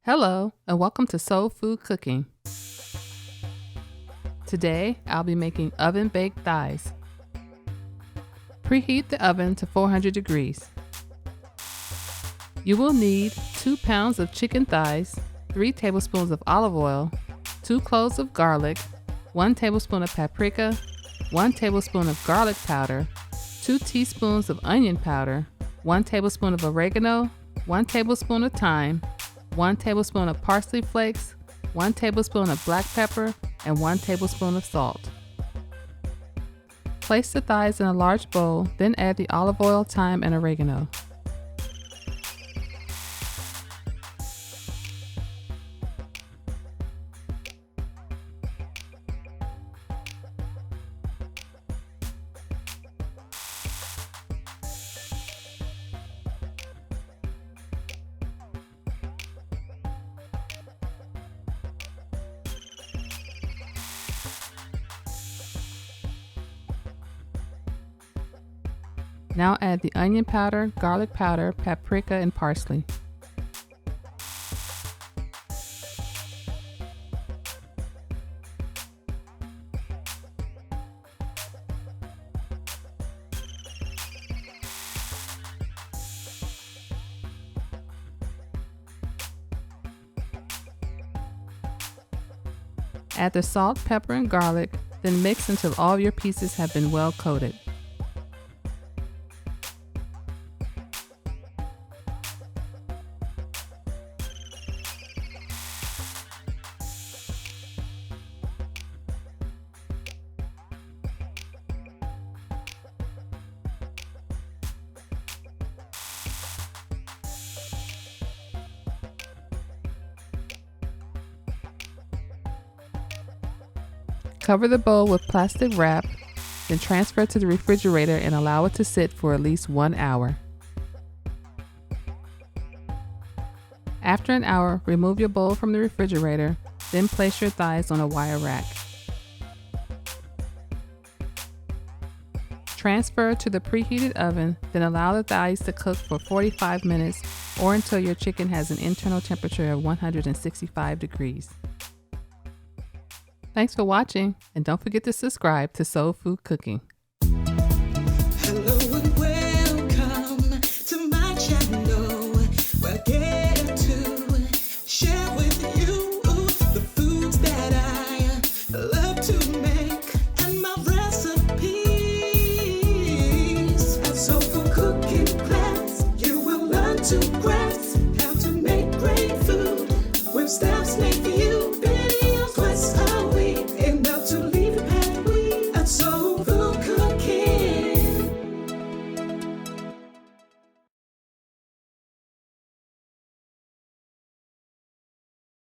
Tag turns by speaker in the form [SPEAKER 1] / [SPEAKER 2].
[SPEAKER 1] Hello, and welcome to Soul Food Cooking. Today, I'll be making oven-baked thighs. Preheat the oven to 400 degrees. You will need 2 pounds of chicken thighs, 3 tablespoons of olive oil, 2 cloves of garlic, 1 tablespoon of paprika, 1 tablespoon of garlic powder, 2 teaspoons of onion powder, 1 tablespoon of oregano, 1 tablespoon of thyme, 1 tablespoon of parsley flakes, 1 tablespoon of black pepper, and 1 tablespoon of salt. Place the thighs in a large bowl, then add the olive oil, thyme, and oregano. Now add the onion powder, garlic powder, paprika, and parsley. Add the salt, pepper, and garlic, then mix until all of your pieces have been well coated. Cover the bowl with plastic wrap, then transfer it to the refrigerator and allow it to sit for at least 1 hour. After an hour, remove your bowl from the refrigerator, then place your thighs on a wire rack. Transfer to the preheated oven, then allow the thighs to cook for 45 minutes or until your chicken has an internal temperature of 165 degrees. Thanks for watching, and don't forget to subscribe to Soul Food Cooking.
[SPEAKER 2] Hello and welcome to my channel, where I get to share with you the foods that I love to make and my recipes. A soul food cooking class, you will learn to grasp